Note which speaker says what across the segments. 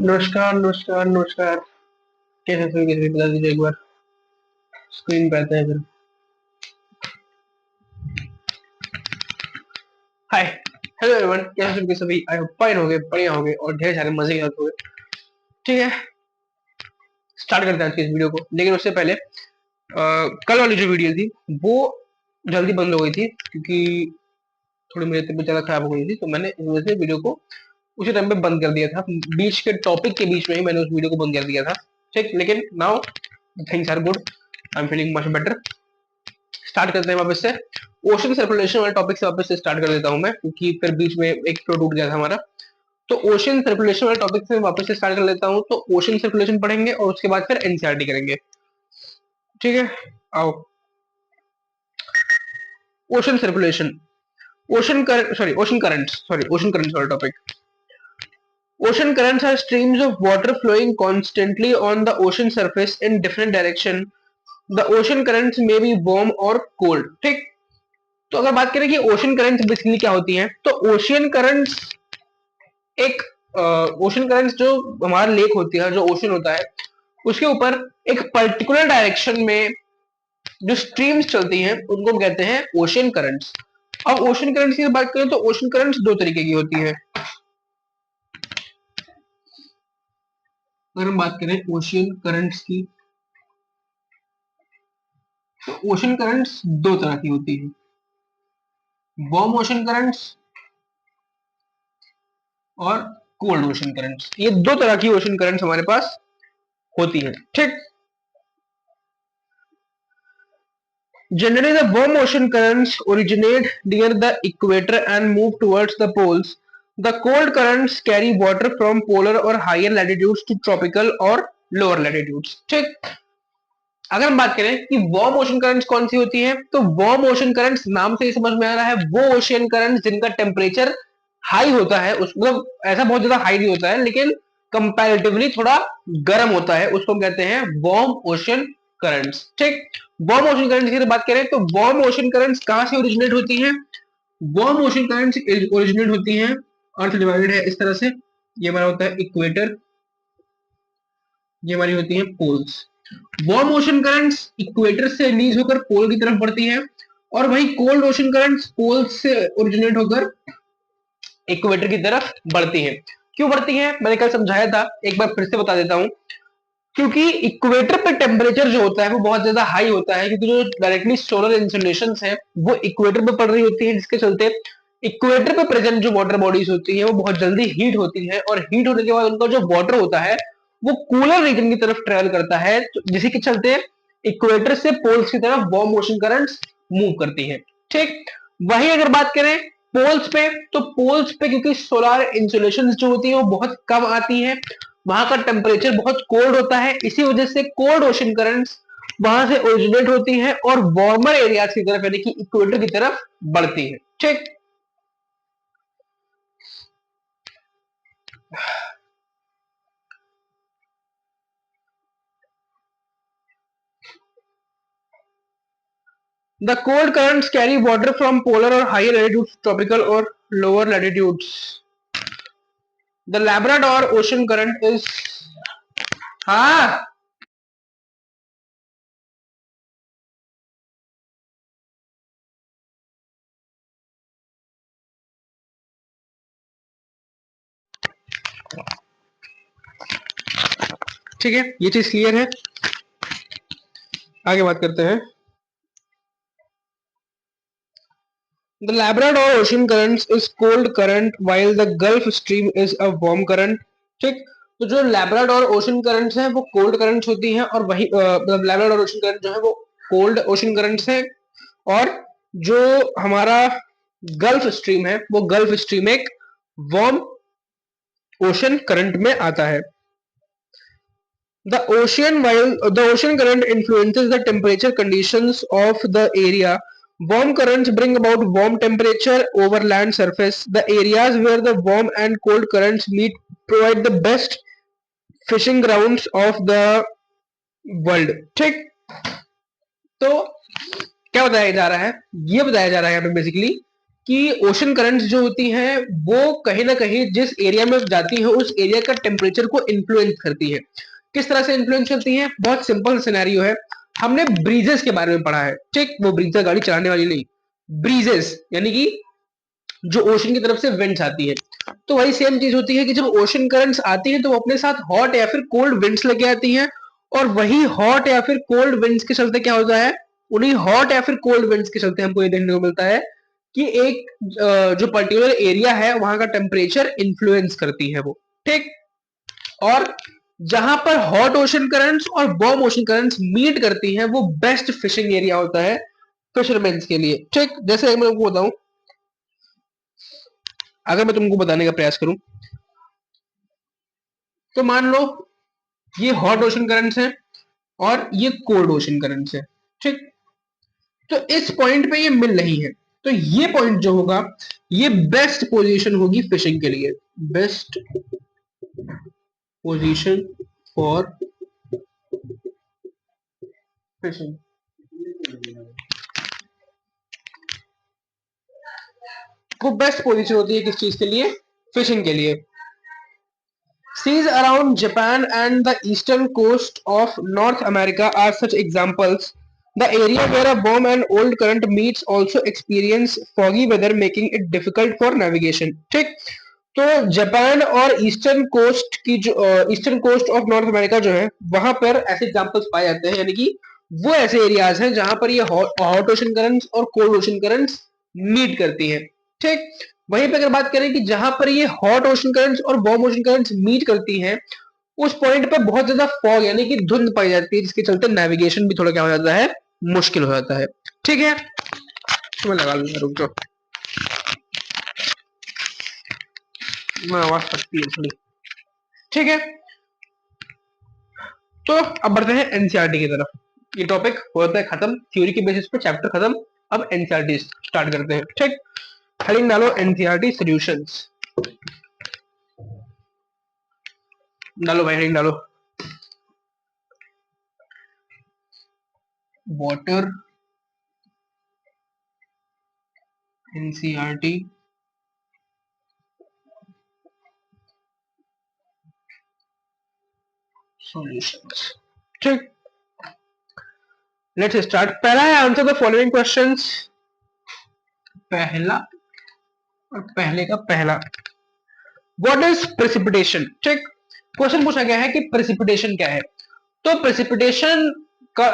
Speaker 1: नमस्कार नमस्कार नमस्कार। कैसे सभी कैसे बता दीजिए एक बार। स्क्रीन पे आते हैं फिर। हाय, हेलो एवरीवन, कैसे सभी के सभी। आई होप फाइन होंगे, बढ़िया होंगे और ढेर सारे मजे के साथ होंगे। ठीक है, स्टार्ट करते हैं आज की इस वीडियो को। लेकिन उससे पहले कल वाली जो वीडियो थी वो जल्दी बंद हो गई थी क्योंकि थोड़ी मेरी तबीयत ज्यादा खराब हो गई थी, तो मैंने इस वजह से वीडियो को उसी टाइम पे बंद कर दिया था। बीच के टॉपिक के बीच में ही मैंने उस वीडियो को बंद कर दिया था। ठीक, लेकिन now things are good, I am feeling much better. Start करते हैं वापस से। ओशन सर्कुलेशन वाले टॉपिक से वापस से स्टार्ट कर देता हूं मैं, क्योंकि फिर बीच में एक फ्लो टूट गया था हमारा। तो ओशन सर्कुलेशन वाले टॉपिक से वापस से स्टार्ट कर लेता हूं। तो ओशन सर्कुलेशन पढ़ेंगे और उसके बाद फिर एनसीईआरटी करेंगे। ठीक है, आओ। ओशन सर्कुलेशन, ओशन करंट्स वाला topic. Ocean currents are streams of water flowing constantly on the ocean surface in different direction. The ocean currents may be warm or cold. ठीक, तो अगर बात करें कि ओशन करंट्स बेसिकली क्या होती हैं, तो ओशियन करंट्स एक ओशन करंट्स जो हमारा लेक होती है, जो ओशन होता है, उसके ऊपर एक पर्टिकुलर डायरेक्शन में जो स्ट्रीम्स चलती हैं उनको कहते हैं ओशन करंट्स। अब ओशन करंट्स की बात करें तो ओशन करंट्स दो तरीके की होती है। अगर हम बात करें ओशियन करंट्स की, तो ओशन करंट्स दो तरह की होती है, वार्म ओशन करंट्स और कोल्ड ओशन करंट्स। ये दो तरह की ओशन करंट्स हमारे पास होती है। ठीक, generally the warm ocean currents originate near the equator and move towards the poles. The cold currents carry water from polar or higher latitudes to tropical or lower latitudes. ठीक, अगर हम बात करें कि वार्म ओशन करंट्स कौन सी होती हैं, तो वार्म ओशन करंट्स नाम से ही समझ में आ रहा है, वो ओशियन करंट्स जिनका टेम्परेचर हाई होता है। उस मतलब ऐसा बहुत ज्यादा हाई नहीं होता है, लेकिन कंपैरेटिवली थोड़ा गर्म होता है, उसको हम कहते हैं वार्म ओशन करंट्स। ठीक, वार्म ओशन करंट्स की बात करें तो वार्म ओशन करंट्स कहां से ओरिजिनेट होती हैं? वार्म ओशन करंट्स ओरिजिनेट होती हैं, अर्थ डिवाइडेड है इस तरह से, ये हमारा होता है इक्वेटर, ये हमारी होती है poles. Warm ocean currents equator से रिलीज होकर पोल की तरफ बढ़ती है, और वही कोल्ड ओशन करंट्स पोल से ओरिजिनेट होकर इक्वेटर की तरफ बढ़ती है। क्यों बढ़ती है मैंने कल समझाया था, एक बार फिर से बता देता हूं। क्योंकि इक्वेटर पे टेम्परेचर जो होता है वो बहुत ज्यादा हाई होता है, क्योंकि जो डायरेक्टली सोलर इंसुलेशन है वो इक्वेटर पे पड़ रही होती है, जिसके चलते इक्वेटर पे प्रेजेंट जो वाटर बॉडीज होती है वो बहुत जल्दी हीट होती है, और हीट होने के बाद उनका जो वाटर होता है वो कूलर रीजन की तरफ ट्रेवल करता है, तो जिसी के चलते इक्वेटर से पोल्स की तरफ वार्म ओशन करंट्स मूव करती है। ठीक, वही अगर बात करें पोल्स पे, तो पोल्स पे क्योंकि सोलर इंसुलेशन जो होती है वो बहुत कम आती है, वहां का टेम्परेचर बहुत कोल्ड होता है, इसी वजह से कोल्ड ओशन करंट्स वहां से ओरिजिनेट होती हैं और वार्मर एरियाज की तरफ यानी कि इक्वेटर की तरफ बढ़ती है। ठीक, the cold currents carry water from polar or higher latitudes to tropical or lower latitudes. The Labrador ocean current is, हाँ ठीक है, ये चीज क्लियर है। आगे बात करते हैं। The Labrador Ocean current is cold current while the Gulf Stream is a warm current. ठीक, तो जो लैब्राडोर ओशन करंट्स हैं वो कोल्ड करंट्स होती हैं, और वही मतलब लैब्राडोर ओशन करंट जो है वो कोल्ड ओशन करंट्स हैं, और जो हमारा गल्फ स्ट्रीम है वो गल्फ स्ट्रीम एक वार्म ओशन करंट में आता है। The ocean current influences the temperature conditions of the area. Warm currents bring about warm temperature over land surface. The areas where the warm and cold currents meet provide the best fishing grounds of the world. ठीक, तो क्या बताया जा रहा है, ये बताया जा रहा है यहाँ पे बेसिकली कि ओशन करंट्स जो होती हैं वो कहीं ना कहीं जिस एरिया में जाती है उस एरिया का टेम्परेचर को इन्फ्लुएंस करती है। किस तरह से इन्फ्लुएंस करती है? बहुत सिंपल सिनेरियो है। हमने ब्रीजेस के बारे में पढ़ा है, ठीक? वो ब्रीजेस गाड़ी चलाने वाली नहीं, ब्रीजेस यानी कि जो ओशन की तरफ से विंड्स आती है। तो वही सेम चीज होती है कि जब ओशन करंट्स आती है तो वो अपने साथ हॉट या फिर कोल्ड विंड्स लेके आती हैं, और वही हॉट या फिर कोल्ड विंड्स के चलते क्या होता है, उन्हीं हॉट या फिर कोल्ड विंड्स के चलते हमको ये देखने को मिलता है कि एक जो पर्टिकुलर एरिया है वहां का टेम्परेचर इन्फ्लुएंस करती है वो, ठीक? और जहां पर हॉट ओशन करंट्स और वार्म ओशन करंट्स मीट करती हैं वो बेस्ट फिशिंग एरिया होता है फिशरमैन्स के लिए, ठीक? जैसे मैं आपको बताऊं, अगर मैं तुमको बताने का प्रयास करूं तो मान लो ये हॉट ओशन करंट्स हैं और ये कोल्ड ओशन करंट्स है, ठीक? तो इस पॉइंट पे ये मिल रही है, तो ये पॉइंट जो होगा ये बेस्ट पोजीशन होगी फिशिंग के लिए, बेस्ट पोजीशन फॉर फिशिंग। वो बेस्ट पोजीशन होती है किस चीज के लिए? फिशिंग के लिए। Seas around Japan and the eastern coast of North America are such examples. The area where a warm and old current meets also experience foggy weather, making it difficult for navigation. ठीक? तो Japan और eastern coast की जो eastern coast of North America जो है वहां पर ऐसे एग्जांपल्स पाए जाते हैं, यानी कि वो ऐसे एरियाज हैं जहां पर ये हॉट ओशन करंट्स और कोल्ड ओशन करंट्स मीट करती हैं, ठीक? वहीं पे अगर बात करें कि जहां पर ये हॉट ओशन करंट्स और वार्म ओशन करंट्स मीट करती हैं उस पॉइंट पे बहुत ज्यादा फॉग यानी कि धुंध पाई जाती है, जिसके चलते नेविगेशन भी थोड़ा क्या हो जाता है, मुश्किल हो जाता है, ठीक है? तो मैं लगा लूंगा, रुक जाओ, मैं आवाज सकती है थोड़ी, ठीक है? तो अब बढ़ते हैं एनसीईआरटी की तरफ। ये टॉपिक होता है खत्म, थ्योरी के बेसिस पे चैप्टर खत्म, अब एनसीईआरटी स्टार्ट करते हैं, ठीक? हेडिंग डालो एनसीईआरटी सॉल्यूशंस, डालो भाई हेडिंग डालो, वाटर एनसीईआरटी सॉल्यूशंस, ठीक? Let's start. पहला है आंसर द फॉलोइंग क्वेश्चंस, पहला और पहले का पहला, व्हाट इज प्रेसिपिटेशन, ठीक? क्वेश्चन पूछा गया है कि प्रेसिपिटेशन क्या है। तो प्रेसिपिटेशन का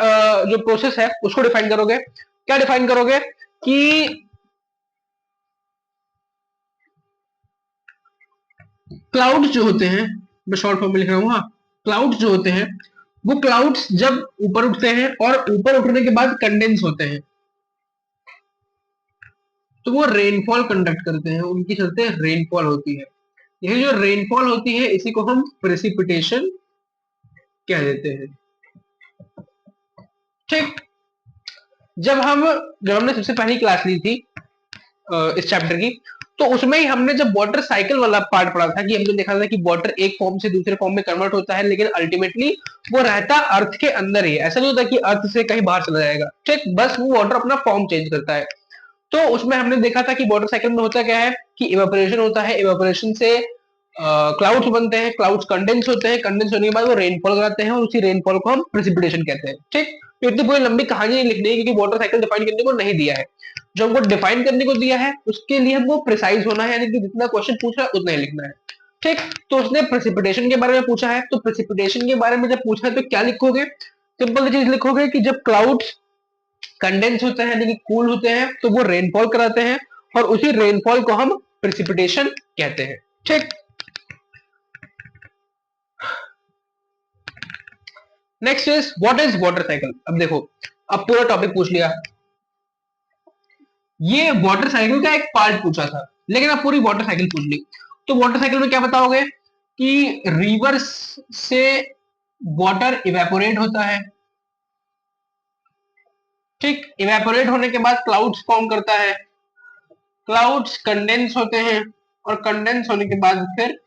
Speaker 1: जो प्रोसेस है उसको डिफाइन करोगे, क्या डिफाइन करोगे कि क्लाउड्स जो होते हैं, मैं शॉर्ट फॉर्म में लिख रहा हूं, हाँ, क्लाउड्स जो होते हैं वो क्लाउड्स जब ऊपर उठते हैं और ऊपर उठने के बाद कंडेंस होते हैं तो वो रेनफॉल कंडक्ट करते हैं, उनके चलते रेनफॉल होती है। यह जो रेनफॉल होती है इसी को हम प्रेसिपिटेशन कह देते हैं, ठीक? जब हमने सबसे पहली क्लास ली थी इस चैप्टर की, तो उसमें ही हमने जब वाटर साइकिल वाला पार्ट पढ़ा था कि हमने देखा था कि वाटर एक फॉर्म से दूसरे फॉर्म में कन्वर्ट होता है, लेकिन अल्टीमेटली वो रहता अर्थ के अंदर ही, ऐसा नहीं होता कि अर्थ से कहीं बाहर चला जाएगा, ठीक? बस वो वाटर अपना फॉर्म चेंज करता है। तो उसमें हमने देखा था कि वाटर साइकिल में होता क्या है कि इवेपोरेशन होता है, इवेपोरेशन से क्लाउड्स बनते हैं, क्लाउड्स कंडेंस होते हैं, कंडेंस होने के बाद वो रेनफॉल कराते हैं और उसी रेनफॉल को हम प्रेसिपिटेशन कहते हैं, ठीक? तो इतनी पूरी लंबी कहानी नहीं लिखनी है क्योंकि वाटर साइकिल डिफाइन करने को नहीं दिया है, जो हमको डिफाइन करने को दिया है उसके लिए हमको प्रिसाइज होना है, यानी कि जितना क्वेश्चन पूछ रहा है उतना ही लिखना है, ठीक? तो उसने प्रेसिपिटेशन के बारे में पूछा है, तो प्रेसिपिटेशन के बारे में जब पूछा है तो क्या लिखोगे? सिंपल चीज लिखोगे कि जब क्लाउड्स कंडेंस होते हैं यानी कि कूल होते हैं तो वो रेनफॉल कराते हैं और उसी रेनफॉल को हम प्रेसिपिटेशन कहते हैं, ठीक? Next is what is water cycle. अब देखो, अब पूरा टॉपिक पूछ लिया, ये वाटर साइकिल का एक पार्ट पूछा था लेकिन अब पूरी वाटर साइकिल पूछ ली। तो वाटर साइकिल में क्या बताओगे कि रिवर्स से वाटर इवेपोरेट होता है, ठीक? इवेपोरेट होने के बाद क्लाउड्स फॉर्म करता है, क्लाउड्स कंडेंस होते हैं और कंडेंस होने के बाद फिर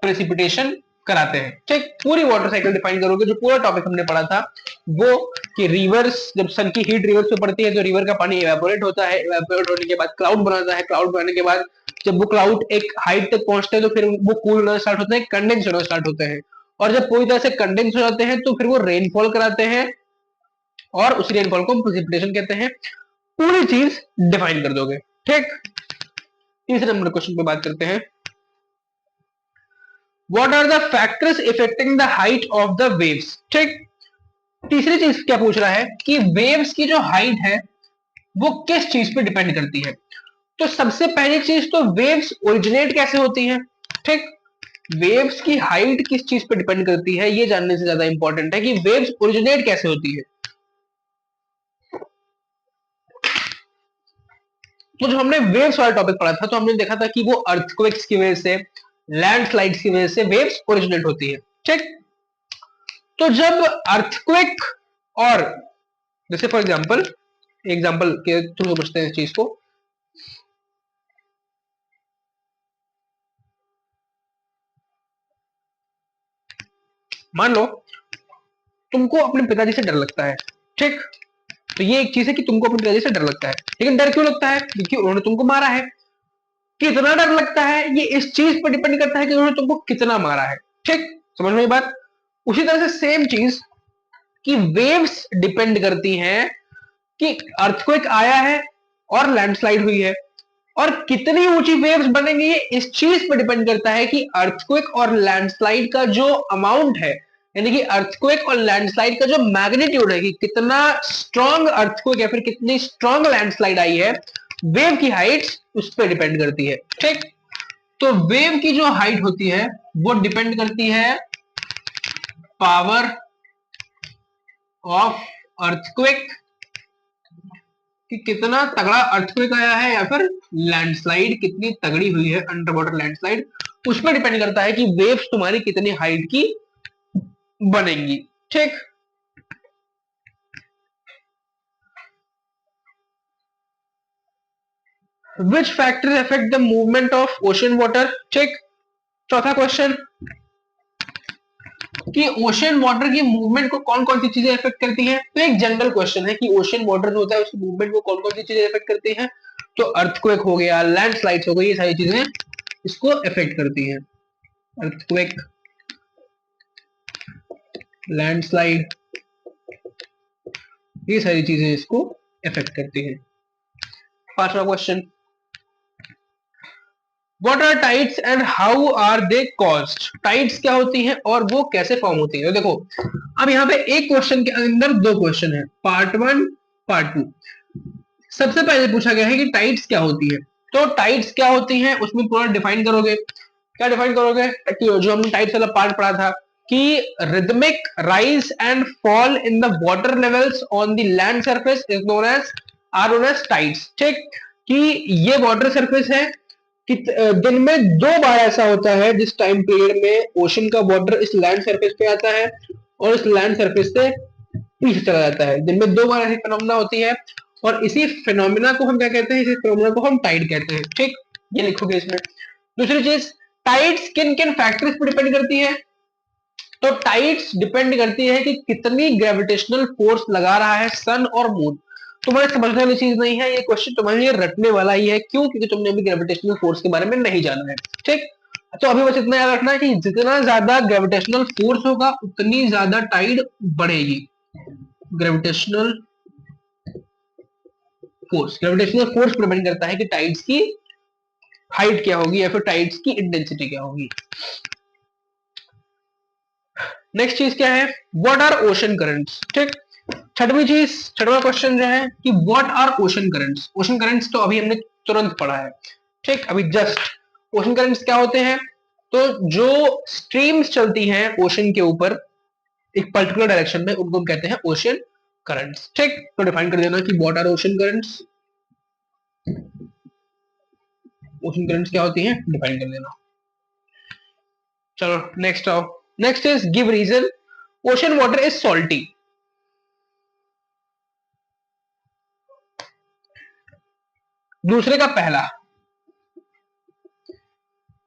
Speaker 1: प्रेसिपिटेशन कराते हैं। ठीक, पूरी वाटर साइकिल डिफाइन करोगे, जो पूरा टॉपिक हमने पढ़ा था वो, कि रिवर्स, जब सन की हीट रिवर्स पे पड़ती है तो रिवर का पानी इवेपोरेट होता है, इवेपोरेट होने के बाद क्लाउड बनाता है, क्लाउड बनाने के बाद जब वो क्लाउड एक हाइट तक पहुंचते हैं तो फिर वो कूल होना स्टार्ट होते हैं, कंडेंस होना स्टार्ट होते हैं, और जब पूरी तरह से कंडेंस हो जाते हैं तो फिर वो रेनफॉल कराते हैं, और उस रेनफॉल को प्रेसिपिटेशन कहते हैं। पूरी चीज डिफाइन कर दोगे। ठीक, तीसरे नंबर क्वेश्चन पे बात करते हैं। What are the factors effecting the height of the waves. ठीक, तीसरी चीज क्या पूछ रहा है कि वेव्स की जो हाइट है वो किस चीज पे डिपेंड करती है। तो सबसे पहली चीज तो वेव्स ओरिजिनेट कैसे होती हैं। ठीक, वेव्स की हाइट किस चीज पे डिपेंड करती है ये जानने से ज्यादा इंपॉर्टेंट है कि वेव्स ओरिजिनेट कैसे होती है। तो जब हमने वेव्स वाला टॉपिक पढ़ा था तो हमने देखा था कि वो अर्थक्वेक्स की वजह से, लैंडस्लाइड्स की वजह से वेव्स ओरिजिनेट होती है। ठीक, तो जब अर्थक्वेक, और जैसे फॉर एग्जांपल, एग्जांपल के थ्रू समझते हैं इस चीज को। मान लो तुमको अपने पिताजी से डर लगता है। ठीक, तो ये एक चीज है कि तुमको अपने पिताजी से डर लगता है, लेकिन डर क्यों लगता है, क्योंकि उन्होंने तुमको मारा है। कितना डर लगता है ये इस चीज पर डिपेंड करता है कि उन्होंने तुमको कितना मारा है। ठीक, समझ में ये बात। उसी तरह से सेम चीज कि वेव्स डिपेंड करती हैं कि अर्थक्वेक आया है और लैंडस्लाइड हुई है, और कितनी ऊंची वेव्स बनेंगी ये इस चीज पर डिपेंड करता है कि अर्थक्वेक और लैंडस्लाइड का जो अमाउंट है, यानी कि अर्थक्वेक और लैंडस्लाइड का जो मैग्नीट्यूड है, कि कितना स्ट्रॉन्ग अर्थक्वेक या फिर कितनी स्ट्रॉन्ग लैंडस्लाइड आई है, वेव की हाइट उस पर डिपेंड करती है। ठीक, तो वेव की जो हाइट होती है वो डिपेंड करती है पावर ऑफ अर्थक्वेक, कि कितना तगड़ा अर्थक्वेक आया है या फिर लैंडस्लाइड कितनी तगड़ी हुई है, अंडर वाटर लैंडस्लाइड, उस पर डिपेंड करता है कि वेव्स तुम्हारी कितनी हाइट की बनेंगी। ठीक, which factor affect the movement of ocean water. ठीक, चौथा क्वेश्चन, कि ओशन वाटर की मूवमेंट को कौन कौन सी चीजें अफेक्ट करती हैं। तो एक जनरल क्वेश्चन है कि ओशन वाटर जो होता है उसकी मूवमेंट को कौन कौन सी चीजें अफेक्ट करती हैं। तो अर्थक्वेक हो गया, लैंडस्लाइड्स हो गई, ये सारी चीजें इसको अफेक्ट करती हैं। अर्थक्वेक, लैंडस्लाइड, ये सारी चीजें इसको अफेक्ट करती हैं। पांचवा question, what are tides and how are they caused. Tides क्या होती हैं और वो कैसे फॉर्म होती है। तो देखो, अब यहाँ पे एक क्वेश्चन के अंदर दो क्वेश्चन है, पार्ट वन, पार्ट टू। सबसे पहले पूछा गया है कि टाइड्स क्या होती है। तो टाइड्स क्या होती हैं उसमें पूरा डिफाइन करोगे। क्या डिफाइन करोगे, कि जो हमने टाइड्स वाला पार्ट पढ़ा था, कि rhythmic rise and fall in the water levels on the land surface is known as, are known as tides. ठीक, कि ये वाटर सरफेस है कि दिन में दो बार ऐसा होता है जिस टाइम पीरियड में ओशन का वाटर इस लैंड सरफेस पे आता है और इस लैंड सरफेस से पीछे चला जाता है। दिन में दो बार ऐसी फिनोमिना होती है, और इसी फिनोमिना को हम क्या कहते हैं, इसी फिनोमिना को हम टाइड कहते हैं। ठीक, ये लिखोगे इसमें। दूसरी चीज, टाइड्स किन किन फैक्टर्स पर डिपेंड करती है। तो टाइड्स डिपेंड करती है कि कितनी ग्रेविटेशनल फोर्स लगा रहा है सन और मून। तुम्हारे समझने वाली चीज नहीं है, ये क्वेश्चन तुम्हारे लिए रटने वाला ही है। क्यों, क्योंकि तुमने अभी ग्रेविटेशनल फोर्स के बारे में नहीं जाना है। ठीक, तो अभी बस इतना याद रखना है कि जितना ज्यादा ग्रेविटेशनल फोर्स होगा उतनी ज्यादा टाइड बढ़ेगी। Gravitational force, gravitational force depend करता है कि टाइड्स की हाइट क्या होगी या फिर टाइड्स की इंटेंसिटी क्या होगी। नेक्स्ट चीज क्या है, व्हाट आर ओशन करंट्स। ठीक, छठवीं चीज, छठवां क्वेश्चन जो है कि what are ocean currents. Ocean currents तो अभी हमने तुरंत पढ़ा है। ठीक, अभी जस्ट। ओशन करंट्स क्या होते हैं, तो जो स्ट्रीम्स चलती हैं ओशन के ऊपर एक पर्टिकुलर डायरेक्शन में, उनको हम कहते हैं ओशन करंट्स। ठीक, तो डिफाइन कर देना कि what are ocean currents. Ocean currents क्या होती हैं डिफाइन कर देना। चलो नेक्स्ट आओ। Next is give reason. Ocean water is salty. दूसरे का पहला,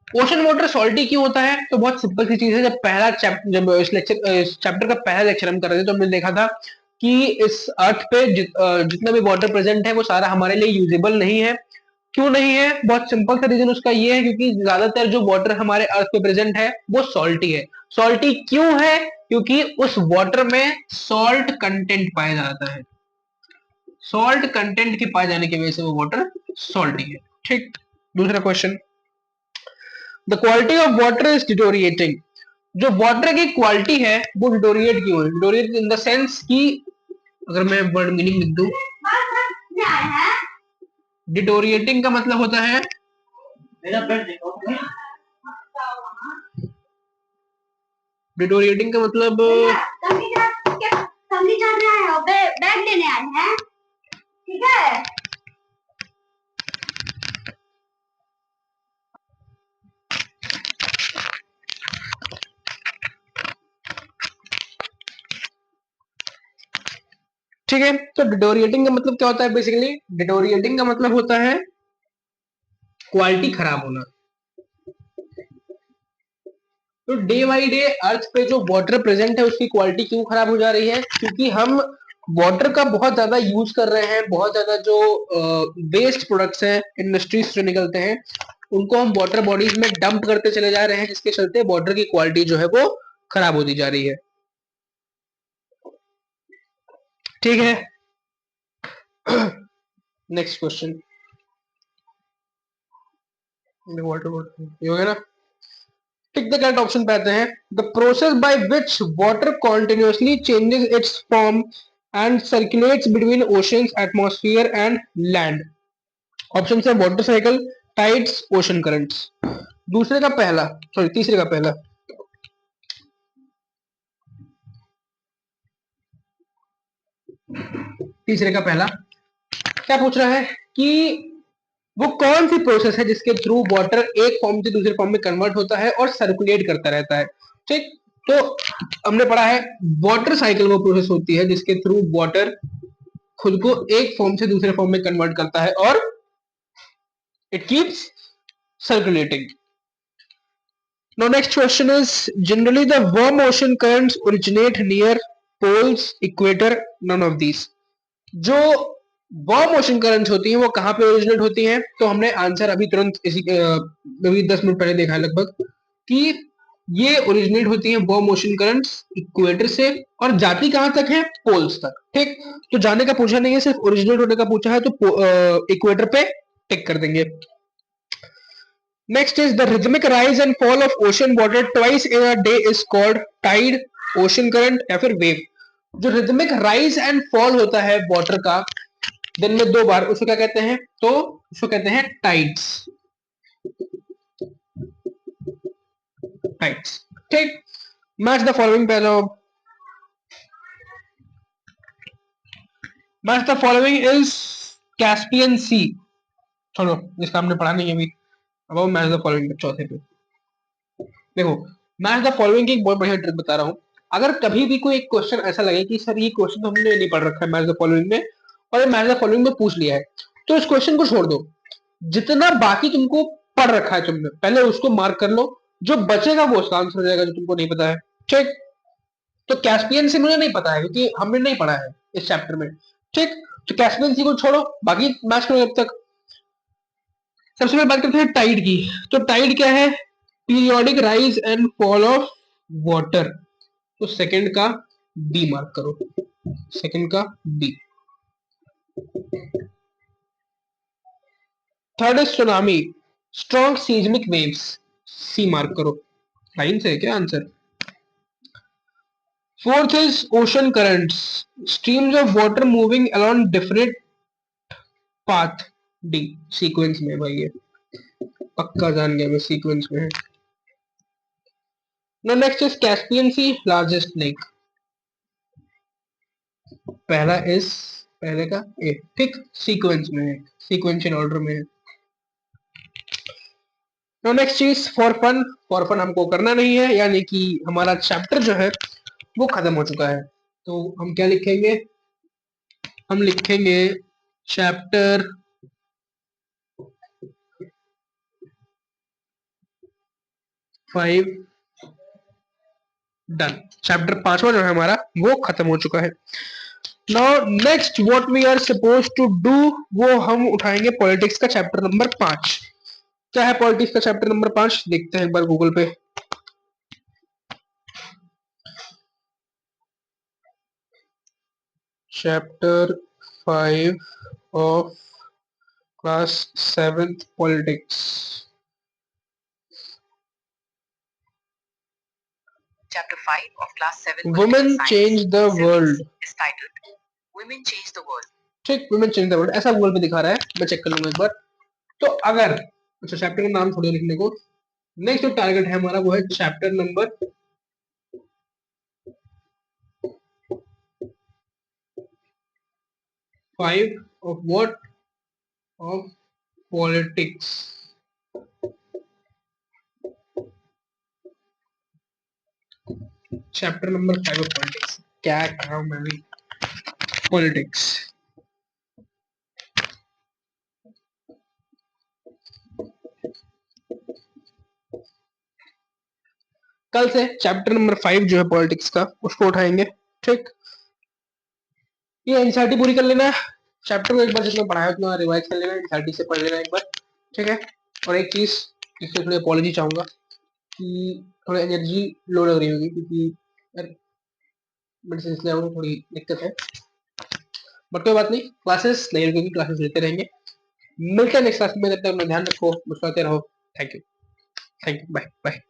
Speaker 1: ओशन वाटर सॉल्टी क्यों होता है? तो बहुत सिंपल सी चीज है। जब इस चैप्टर का पहला लेक्चर हम कर रहे थे तो हमने देखा था कि इस अर्थ पे जितना भी वाटर प्रेजेंट है वो सारा हमारे लिए यूजेबल नहीं है। क्यों नहीं है? बहुत सिंपल सा रीजन उसका ये है क्योंकि ज्यादातर जो वाटर हमारे अर्थ पे प्रेजेंट है वो सॉल्टी है। सॉल्टी क्यों है? क्योंकि उस वाटर में सॉल्ट कंटेंट पाया जाता है। सॉल्ट कंटेंट के पाए जाने की वजह से वो वाटर सॉल्टी है। ठीक। दूसरा question, the quality of water is deteriorating. जो वाटर की क्वालिटी है वो डिटोरिएट क्यों है? डिटोरिएट इन द सेंस कि अगर मैं वर्ड मीनिंग लिख दूं, डिटोरिएटिंग का मतलब होता है, डिटोरिएटिंग का मतलब बैग लेने आए हैं, ठीक है। ठीक है, तो डिटोरिएटिंग का मतलब क्या होता है? बेसिकली डिटोरिएटिंग का मतलब होता है क्वालिटी खराब होना। तो डे बाई डे अर्थ पे जो वाटर प्रेजेंट है उसकी क्वालिटी क्यों खराब हो जा रही है? क्योंकि हम वाटर का बहुत ज्यादा यूज कर रहे हैं। बहुत ज्यादा जो वेस्ट प्रोडक्ट्स हैं इंडस्ट्रीज से निकलते हैं उनको हम वाटर बॉडीज में डंप करते चले जा रहे हैं, जिसके चलते वाटर की क्वालिटी जो है वो खराब होती जा रही है। ठीक है। नेक्स्ट क्वेश्चन, वाटर ये हो गया ना। टिक द करेक्ट ऑप्शन पे आते हैं। The process by which water continuously changes its form and circulates between oceans, atmosphere and land. Option है water cycle, tides, ocean currents. दूसरे का पहला, सॉरी तीसरे का पहला, तीसरे का पहला क्या पूछ रहा है कि वो कौन सी प्रोसेस है जिसके थ्रू वाटर एक फॉर्म से दूसरे फॉर्म में कन्वर्ट होता है और सर्कुलेट करता रहता है। ठीक। तो हमने पढ़ा है वाटर साइकिल वो प्रोसेस होती है जिसके थ्रू वाटर खुद को एक फॉर्म से दूसरे फॉर्म में कन्वर्ट करता है और it keeps circulating. Now next question is, generally the warm ocean currents originate near poles, equator, none of these. जो वार्म ओशन करंट्स होती हैं वो कहां पे ओरिजिनेट होती हैं? तो हमने आंसर अभी तुरंत अभी 10 मिनट पहले देखा है लगभग कि ये ओरिजिनेट होती हैं वार्म ओशन करंट्स इक्वेटर से और जाती कहां तक है? पोल्स तक। ठीक। तो जाने का पूछा नहीं है, सिर्फ ओरिजिनेट होने का पूछा है, तो इक्वेटर पे टिक कर देंगे। Next is the rhythmic rise and fall of ocean water twice in a day is called tide, ocean current या फिर वेव। जो रिदमिक राइज एंड फॉल होता है वाटर का दिन में 2 बार, उसको क्या कहते हैं? तो उसको कहते हैं टाइड्स। टाइड्स। ठीक। मैच द फॉलोइंग पहले, match the following is Caspian sea. छोड़ो, इसका हमने पढ़ा नहीं अभी। अब वो मैच द फॉलोइंग पे, चौथे पे देखो। मैच द फॉलोइंग की एक बहुत बढ़िया ट्रिक बता रहा हूँ। अगर कभी भी कोई एक क्वेश्चन ऐसा लगे कि सर ये क्वेश्चन तो हमने नहीं पढ़ रखा है मैच द फॉलोइंग में और ये मैच द फॉलोइंग में पूछ लिया है, तो इस क्वेश्चन को छोड़ दो। जितना बाकी तुमको पढ़ रखा है तुमने पहले उसको मार्क कर लो, जो बचेगा वो उसका आंसर हो जाएगा जो तुमको नहीं पता है। ठीक। तो कैस्पियन सी मुझे नहीं पता है क्योंकि हमने नहीं पढ़ा है इस चैप्टर में। ठीक। तो कैस्पियन सी को छोड़ो, बाकी मैच करो जब तक। सबसे पहले बात करते हैं टाइड की। तो टाइड क्या है? Periodic rise and fall of water. तो सेकंड का बी मार्क करो, सेकंड का B. Third is tsunami, strong seismic waves, C mark करो। लाइन से है क्या answer? Fourth is ocean currents, streams of water moving along different path, D. Sequence में भाई ये पक्का जान गया मैं, सीक्वेंस में है। No next is Caspian sea, largest lake. पहला इज, पहले का ए। ठीक। सीक्वेंस में है, सीक्वेंशियल ऑर्डर में है। नो नेक्स्ट चीज फॉर फन, फॉर फन हमको करना नहीं है, यानी कि हमारा चैप्टर जो है वो खत्म हो चुका है। तो हम क्या लिखेंगे? हम लिखेंगे चैप्टर 5 डन। चैप्टर 5वां जो है हमारा वो खत्म हो चुका है। Now next what we are suppose to do, वो हम उठाएंगे पॉलिटिक्स का चैप्टर नंबर 5। क्या है पॉलिटिक्स का चैप्टर नंबर 5, देखते हैं एक बार गूगल पे। Chapter 5 of class 7th politics.
Speaker 2: Chapter 5 of Class 7
Speaker 1: women
Speaker 2: Political
Speaker 1: change
Speaker 2: Science
Speaker 1: the
Speaker 2: Civics
Speaker 1: world.
Speaker 2: is titled Women Change the World.
Speaker 1: ठीक, वुमेन चेंज द वर्ल्ड ऐसा Google पे दिखा रहा है, मैं चेक कर लूंगा एक बार। तो अगर अच्छा चैप्टर का नाम थोड़ा लिखने को, नेक्स्ट जो टारगेट है हमारा वो है chapter number 5 of what, of politics. Chapter number 5 of politics, क्या कर रहा हूं मैं भी, पॉलिटिक्स। कल से चैप्टर नंबर 5 जो है पॉलिटिक्स का उसको उठाएंगे। ठीक, ये एनसीईआरटी पूरी कर लेना है, चैप्टर को एक बार जितना पढ़ा है उतना रिवाइज कर लेना, एनसीईआरटी से पढ़ लेना एक बार। ठीक है, और एक चीज इससे थोड़ी अपॉलॉजी चाहूंगा कि थोड़ा एनर्जी लो लग रही होगी क्योंकि मेडिसिन ले आऊँ, थोड़ी दिक्कत है, बट कोई बात नहीं, क्लासेस नहीं रुकेगी, क्लासेस लेते रहेंगे। मिलते हैं नेक्स्ट क्लास में, तब तक अपना ध्यान रखो, मुस्कुराते रहो। Thank you, bye bye.